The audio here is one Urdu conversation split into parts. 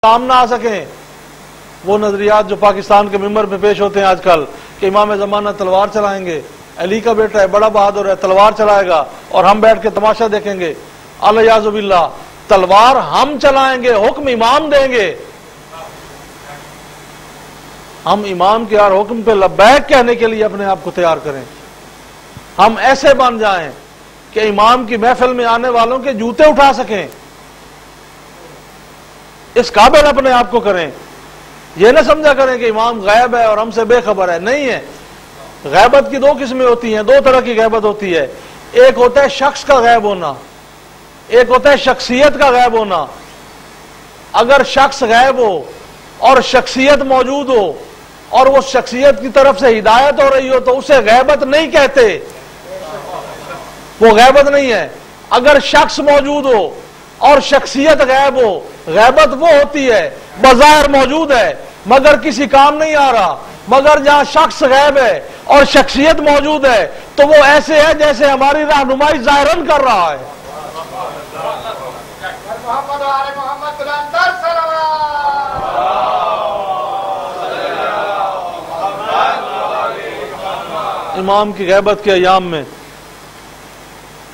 کام نہ آ سکیں. وہ نظریات جو پاکستان کے ممبر پہ پیش ہوتے ہیں آج کل کہ امام زمانہ تلوار چلائیں گے، علی کا بیٹا ہے، بڑا بہادر ہے، تلوار چلائے گا اور ہم بیٹھ کے تماشا دیکھیں گے. الیاذ باللہ، تلوار ہم چلائیں گے، حکم امام دیں گے. ہم امام کے ہر حکم پہ لبیک کہنے کے لیے اپنے آپ کو تیار کریں. ہم ایسے بن جائیں کہ امام کی محفل میں آنے والوں کے جوتے اٹھا سکیں. اس قابل اپنے آپ کو کریں. یہ نہ سمجھا کریں کہ امام غائب ہے اور ہم سے بے خبر ہے. نہیں ہے. غیبت کی دو قسمیں ہوتی ہیں، دو طرح کی غیبت ہوتی ہے. ایک ہوتا ہے شخص کا غائب ہونا، ایک ہوتا ہے شخصیت کا غائب ہونا. اگر شخص غائب ہو اور شخصیت موجود ہو اور وہ شخصیت کی طرف سے ہدایت ہو رہی ہو تو اسے غیبت نہیں کہتے، وہ غیبت نہیں ہے. اگر شخص موجود ہو اور شخصیت غائب ہو، غیبت وہ ہوتی ہے بظاہر موجود ہے مگر کسی کام نہیں آ رہا. مگر جہاں شخص غائب ہے اور شخصیت موجود ہے تو وہ ایسے ہے جیسے ہماری رہنمائی ظاہراً کر رہا ہے. امام کی غیبت کے ایام میں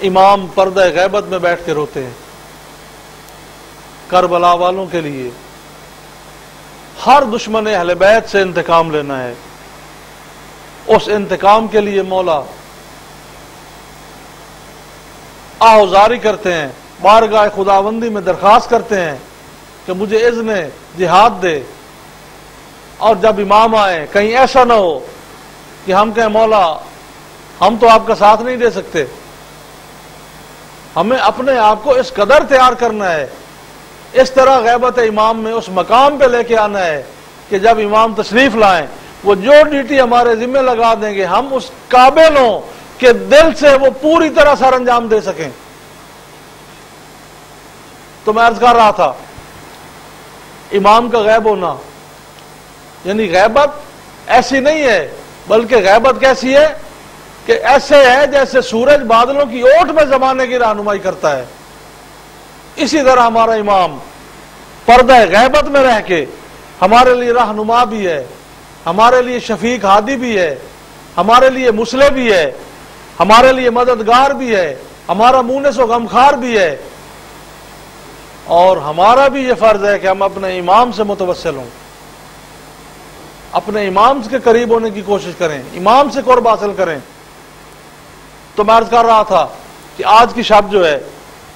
امام پردہ غیبت میں بیٹھ کے روتے ہیں. کربلا والوں کے لیے ہر دشمن اہل بیت سے انتقام لینا ہے. اس انتقام کے لیے مولا آہوزاری کرتے ہیں، بارگاہ خداوندی میں درخواست کرتے ہیں کہ مجھے اذن جہاد دے. اور جب امام آئے کہیں ایسا نہ ہو کہ ہم کہیں مولا ہم تو آپ کا ساتھ نہیں دے سکتے. ہمیں اپنے آپ کو اس قدر تیار کرنا ہے، اس طرح غیبت امام میں اس مقام پہ لے کے آنا ہے کہ جب امام تشریف لائیں وہ جو ڈیوٹی ہمارے ذمہ لگا دیں گے ہم اس قابل ہوں کہ دل سے وہ پوری طرح سر انجام دے سکیں. تو میں عرض کر رہا تھا امام کا غائب ہونا یعنی غیبت ایسی نہیں ہے، بلکہ غیبت کیسی ہے کہ ایسے ہے جیسے سورج بادلوں کی اوٹ میں زمانے کی رہنمائی کرتا ہے. اسی طرح ہمارا امام پردہ غیبت میں رہ کے ہمارے لیے رہنما بھی ہے، ہمارے لیے شفیق ہادی بھی ہے، ہمارے لیے مصلح بھی ہے، ہمارے لیے مددگار بھی ہے، ہمارا مونس و غمخار بھی ہے. اور ہمارا بھی یہ فرض ہے کہ ہم اپنے امام سے متوسل ہوں، اپنے امام کے قریب ہونے کی کوشش کریں، امام سے قرب حاصل کریں. تو میں عرض کر رہا تھا کہ آج کی شب جو ہے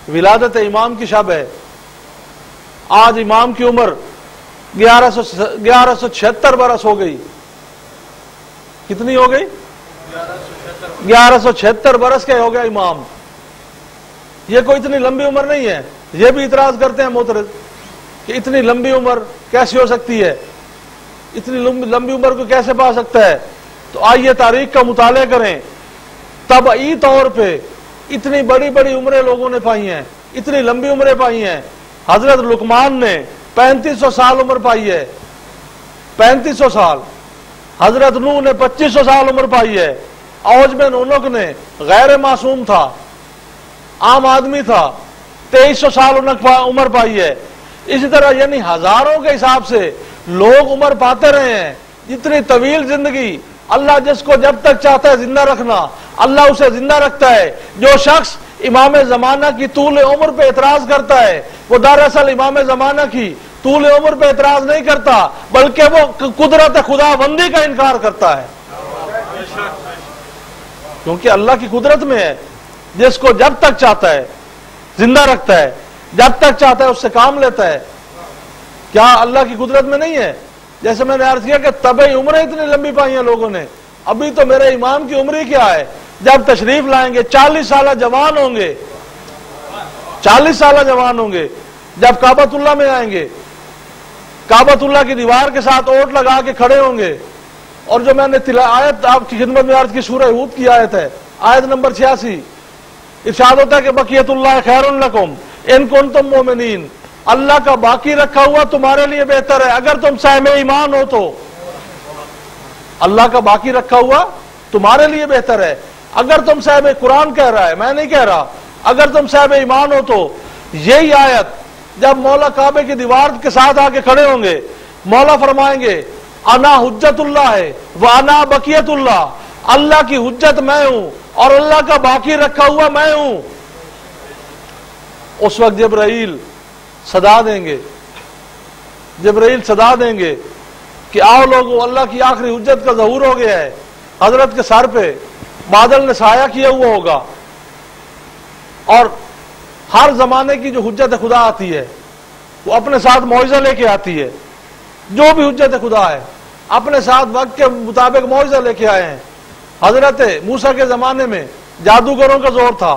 ولادت امام کی شب ہے. آج امام کی عمر 1176 برس ہو گئی. کتنی ہو گئی؟ 1176 برس کے ہو گیا امام. یہ کوئی اتنی لمبی عمر نہیں ہے. یہ بھی اعتراض کرتے ہیں معترض کہ اتنی لمبی عمر کیسی ہو سکتی ہے، اتنی لمبی عمر کو کیسے پا سکتا ہے. تو آئیے تاریخ کا مطالعہ کریں. طبعی طور پہ اتنی بڑی بڑی عمریں لوگوں نے پائی ہیں، اتنی لمبی عمریں پائی ہیں. حضرت لقمان نے 3500 سال عمر پائی ہے، 3500 سال. حضرت نوح نے 2500 سال عمر پائی ہے. اوج بن اونق نے غیر معصوم تھا، عام آدمی تھا، 2300 سال عمر پائی ہے. اسی طرح یعنی ہزاروں کے حساب سے لوگ عمر پاتے رہے ہیں. جتنی طویل زندگی اللہ جس کو جب تک چاہتا ہے زندہ رکھنا اللہ اسے زندہ رکھتا ہے. جو شخص امام زمانہ کی طول عمر پہ اعتراض کرتا ہے وہ دراصل امام زمانہ کی طول عمر پہ اعتراض نہیں کرتا بلکہ وہ قدرت خداوندی کا انکار کرتا ہے. کیونکہ اللہ کی قدرت میں ہے، جس کو جب تک چاہتا ہے زندہ رکھتا ہے، جب تک چاہتا ہے اس سے کام لیتا ہے. کیا اللہ کی قدرت میں نہیں ہے؟ جیسے میں نے عرض کیا کہ طبعی عمریں اتنی لمبی پائی ہیں لوگوں نے. ابھی تو میرے امام کی عمر ہی کیا ہے، جب تشریف لائیں گے 40 سالہ جوان ہوں گے، 40 سالہ جوان ہوں گے. جب کعبۃ اللہ میں آئیں گے کعبۃ اللہ کی دیوار کے ساتھ اوٹ لگا کے کھڑے ہوں گے. اور جو میں نے آیت آپ کی خدمت میں عرض کی سورہ ہود کی آیت ہے، آیت نمبر 86. ارشاد ہوتا ہے کہ بقیت اللہ خیر لکم ان کنتم مومنین. اللہ کا باقی رکھا ہوا تمہارے لیے بہتر ہے اگر تم صاحب ایمان ہو. تو اللہ کا باقی رکھا ہوا تمہارے لیے بہتر ہے اگر تم صاحب قرآن کہہ رہا ہے، میں نہیں کہہ رہا. اگر تم صاحب ایمان ہو تو یہی آیت جب مولا کعبے کی دیوار کے ساتھ آ کے کھڑے ہوں گے، مولا فرمائیں گے انا حجت اللہ ہے وانا بقیت اللہ، اللہ کی حجت میں ہوں اور اللہ کا باقی رکھا ہوا میں ہوں۔ اس وقت جبرائیل صدا دیں گے، جبرائیل صدا دیں گے کہ آؤ لوگو، اللہ کی آخری حجت کا ظہور ہو گیا ہے۔ حضرت کے سر پہ بادل نے سایہ کیا ہوا ہوگا، اور ہر زمانے کی جو حجت خدا آتی ہے وہ اپنے ساتھ معجزہ لے کے آتی ہے۔ جو بھی حجت خدا ہے اپنے ساتھ وقت کے مطابق معجزہ لے کے آئے ہیں۔ حضرت موسیٰ کے زمانے میں جادوگروں کا زور تھا،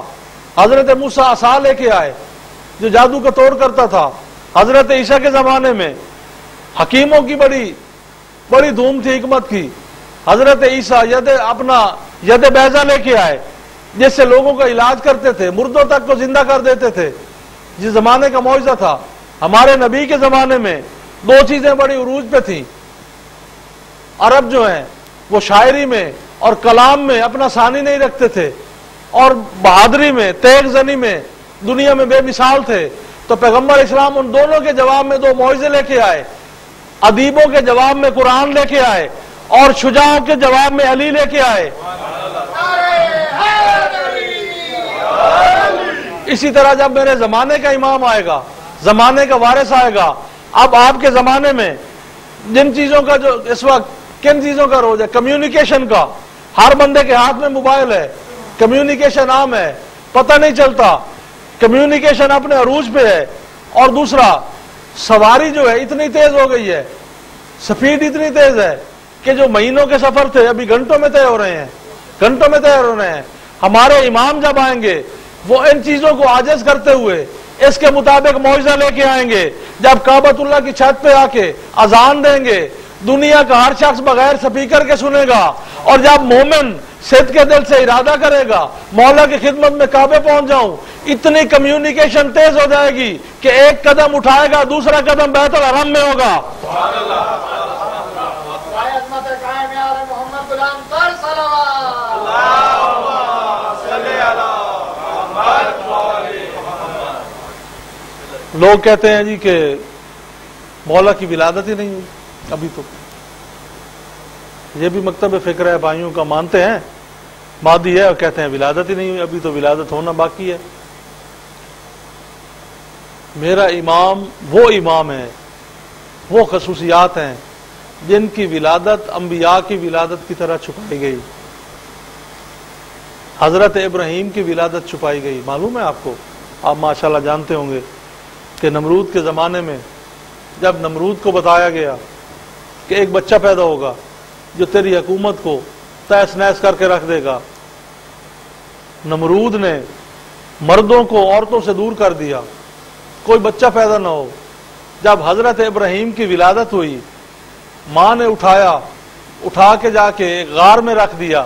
حضرت موسیٰ عصا لے کے آئے جو جادو کا توڑ کرتا تھا۔ حضرت عیسیٰ کے زمانے میں حکیموں کی بڑی دھوم تھی حکمت کی، حضرت عیسیٰ ید بیضہ لے کے آئے جس سے لوگوں کا علاج کرتے تھے، مردوں تک کو زندہ کر دیتے تھے، جس زمانے کا معجزہ تھا۔ ہمارے نبی کے زمانے میں دو چیزیں بڑی عروج پہ تھیں۔ عرب جو ہیں وہ شاعری میں اور کلام میں اپنا ثانی نہیں رکھتے تھے، اور بہادری میں، تیغ زنی میں دنیا میں بے مثال تھے۔ تو پیغمبر اسلام ان دونوں کے جواب میں دو معجزے لے کے آئے، ادیبوں کے جواب میں قرآن لے کے آئے، اور شجاعوں کے جواب میں علی لے کے آئے۔ اسی طرح جب میرے زمانے کا امام آئے گا، زمانے کا وارث آئے گا، اب آپ کے زمانے میں جن چیزوں کا جو اس وقت کن چیزوں کا روز ہے، کمیونیکیشن کا، ہر بندے کے ہاتھ میں موبائل ہے، کمیونیکیشن عام ہے، پتہ نہیں چلتا، کمیونیکیشن اپنے عروج پہ ہے۔ اور دوسرا، سواری جو ہے اتنی تیز ہو گئی ہے، سپیڈ اتنی تیز ہے کہ جو مہینوں کے سفر تھے ابھی گھنٹوں میں طے ہو رہے ہیں، گھنٹوں میں طے ہو رہے ہیں۔ ہمارے امام جب آئیں گے وہ ان چیزوں کو عاجز کرتے ہوئے اس کے مطابق معجزہ لے کے آئیں گے۔ جب کعبۃ اللہ کی چھت پہ آ کے اذان دیں گے، دنیا کا ہر شخص بغیر سپیکر کے سنے گا، اور جب مومن صدق کے دل سے ارادہ کرے گا مولا کی خدمت میں کعبے پہنچ جاؤں، اتنی کمیونیکیشن تیز ہو جائے گی کہ ایک قدم اٹھائے گا دوسرا قدم بیت الحرم میں ہوگا۔ لوگ کہتے ہیں جی کہ مولا کی ولادت ہی نہیں ہوئی ابھی تو، یہ بھی مکتب فکر ہے بھائیوں کا، مانتے ہیں مادی ہے اور کہتے ہیں ولادت ہی نہیں ہوئی، ابھی تو ولادت ہونا باقی ہے۔ میرا امام وہ امام ہے، وہ خصوصیات ہیں جن کی ولادت انبیاء کی ولادت کی طرح چھپائی گئی۔ حضرت ابراہیم کی ولادت چھپائی گئی، معلوم ہے آپ کو، آپ ماشاءاللہ جانتے ہوں گے کہ نمرود کے زمانے میں جب نمرود کو بتایا گیا کہ ایک بچہ پیدا ہوگا جو تیری حکومت کو تہس نہس کر کے رکھ دے گا، نمرود نے مردوں کو عورتوں سے دور کر دیا، کوئی بچہ پیدا نہ ہو۔ جب حضرت ابراہیم کی ولادت ہوئی، ماں نے اٹھا کے جا کے ایک غار میں رکھ دیا۔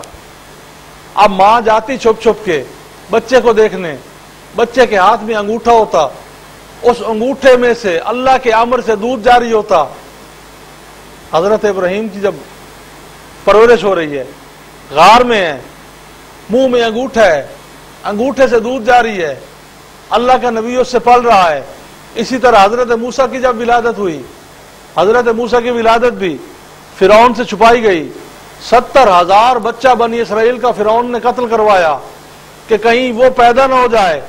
اب ماں جاتی چھپ چھپ کے بچے کو دیکھنے، بچے کے ہاتھ میں انگوٹھا ہوتا، اس انگوٹھے میں سے اللہ کے امر سے دودھ جاری ہوتا۔ حضرت ابراہیم کی جب پرورش ہو رہی ہے، غار میں ہے، منہ میں انگوٹھا ہے، انگوٹھے سے دودھ جاری ہے، اللہ کا نبی اس سے پل رہا ہے۔ اسی طرح حضرت موسیٰ کی جب ولادت ہوئی، حضرت موسیٰ کی ولادت بھی فرعون سے چھپائی گئی۔ 70,000 بچہ بنی اسرائیل کا فرعون نے قتل کروایا کہ کہیں وہ پیدا نہ ہو جائے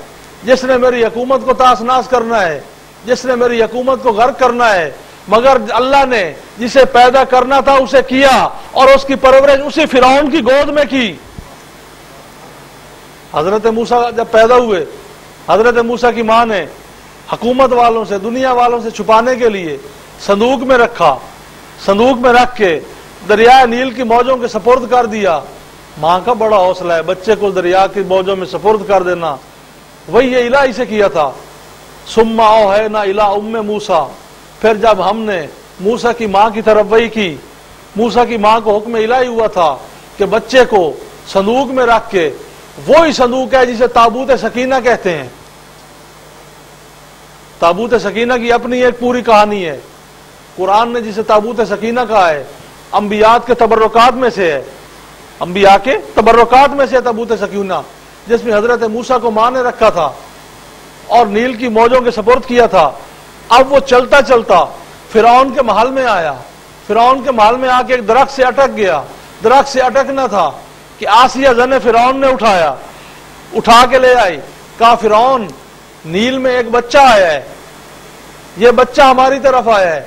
جس نے میری حکومت کو تاس ناس کرنا ہے، جس نے میری حکومت کو غرق کرنا ہے۔ مگر اللہ نے جسے پیدا کرنا تھا اسے کیا، اور اس کی پرورش اسی فرعون کی گود میں کی۔ حضرت موسیٰ جب پیدا ہوئے، حضرت موسیٰ کی ماں نے حکومت والوں سے، دنیا والوں سے چھپانے کے لیے صندوق میں رکھا، صندوق میں رکھ کے دریائے نیل کی موجوں کے سپرد کر دیا۔ ماں کا بڑا حوصلہ ہے بچے کو دریا کی موجوں میں سپرد کر دینا، وہی یہ الہی سے کیا تھا۔ ثم اوحینا الی ام موسیٰ، پھر جب ہم نے موسیٰ کی ماں کی طرف وحی کی، موسیٰ کی ماں کو حکم الہی ہوا تھا کہ بچے کو صندوق میں رکھ کے، وہی صندوق ہے جسے تابوت سکینہ کہتے ہیں۔ تابوت سکینہ کی اپنی ایک پوری کہانی ہے، قرآن نے جسے تابوت سکینہ کہا ہے انبیاء کے تبرکات میں سے ہے، انبیاء کے تبرکات میں سے تابوت سکینہ، جس میں حضرت موسیٰ کو ماں نے رکھا تھا اور نیل کی موجوں کے سپرد کیا تھا، اب وہ چلتا چلتا فرعون کے محل میں آیا، فرعون کے محل میں آ کے ایک درخت سے اٹک گیا، درخت سے اٹکنا تھا کہ آسیہ زن فرعون نے اٹھایا، اٹھا کے لے آئی، کہا فرعون نیل میں ایک بچہ آیا ہے، یہ بچہ ہماری طرف آیا ہے،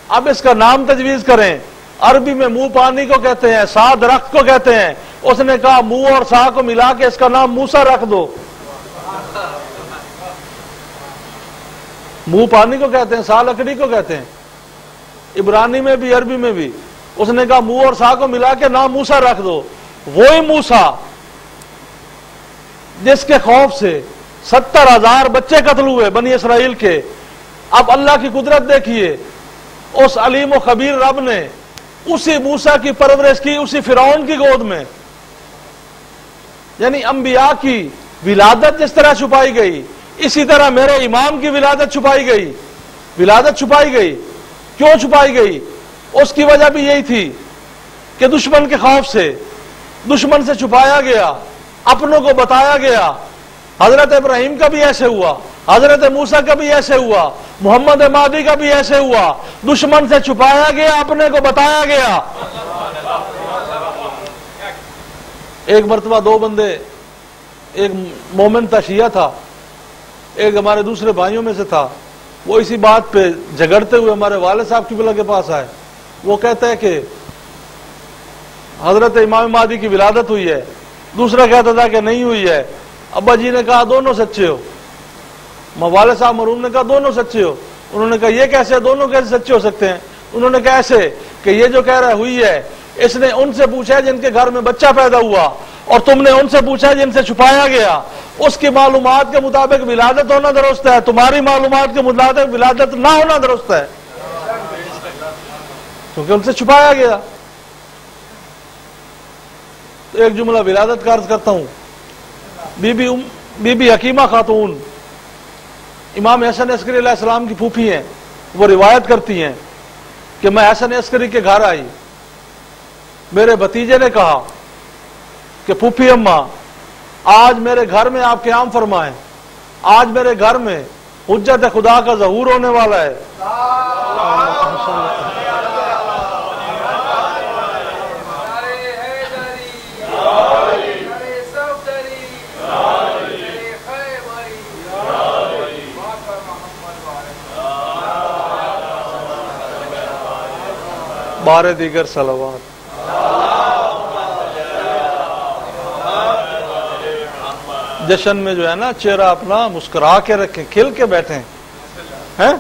اب اس کا نام تجویز کریں۔ عربی میں منہ پانی کو کہتے ہیں، سا درخت کو کہتے ہیں۔ اس نے کہا منہ اور سا کو ملا کے اس کا نام موسیٰ رکھ دو۔ منہ پانی کو کہتے ہیں، سا لکڑی کو کہتے ہیں، عبرانی میں بھی عربی میں بھی۔ اس نے کہا منہ اور سا کو ملا کے نام موسیٰ رکھ دو۔ وہی موسیٰ جس کے خوف سے 70,000 بچے قتل ہوئے بنی اسرائیل کے۔ اب اللہ کی قدرت دیکھیے، اس علیم و خبیر رب نے اسی موسیٰ کی پرورش کی اسی فرعون کی گود میں۔ یعنی انبیاء کی ولادت جس طرح چھپائی گئی، اسی طرح میرے امام کی ولادت چھپائی گئی۔ ولادت چھپائی گئی، کیوں چھپائی گئی؟ اس کی وجہ بھی یہی تھی کہ دشمن کے خوف سے، دشمن سے چھپایا گیا، اپنوں کو بتایا گیا۔ حضرت ابراہیم کا بھی ایسے ہوا، حضرت موسیٰ کا بھی ایسے ہوا، محمد مہدی کا بھی ایسے ہوا، دشمن سے چھپایا گیا، اپنے کو بتایا گیا۔ ایک مرتبہ دو بندے، ایک مومن تھا، شیعہ تھا، ایک ہمارے دوسرے بھائیوں میں سے تھا، وہ اسی بات پہ جھگڑتے ہوئے ہمارے والد صاحب کی بلا کے پاس آئے۔ وہ کہتا ہے کہ حضرت امام مہدی کی ولادت ہوئی ہے، دوسرا کہتا تھا کہ نہیں ہوئی ہے۔ ابا جی نے کہا دونوں سچے ہو، والد صاحب مرحوم نے کہا دونوں سچے ہو۔ انہوں نے کہا یہ کیسے، دونوں کیسے سچے ہو سکتے ہیں؟ انہوں نے کہا ایسے کہ یہ جو کہہ رہا ہے ہوئی ہے، اس نے ان سے پوچھا ہے جن کے گھر میں بچہ پیدا ہوا، اور تم نے ان سے پوچھا ہے جن سے چھپایا گیا۔ اس کی معلومات کے مطابق ولادت ہونا درست ہے، تمہاری معلومات کے مطابق ولادت نہ ہونا درست ہے، کیونکہ ان سے چھپایا گیا۔ تو ایک جملہ ولادت کا عرض کرتا ہوں۔ بی بی حکیمہ خاتون امام حسن عسکری علیہ السلام کی پھوپھی ہیں، وہ روایت کرتی ہیں کہ میں حسن عسکری کے گھر آئی، میرے بھتیجے نے کہا کہ پھوپھی اماں آج میرے گھر میں آپ قیام فرمائیں، آج میرے گھر میں حجت خدا کا ظہور ہونے والا ہے۔ بارے دیگر صلوات۔ جشن میں جو ہے نا چہرہ اپنا مسکرا کے رکھیں، کھل کے بیٹھیں، ہیں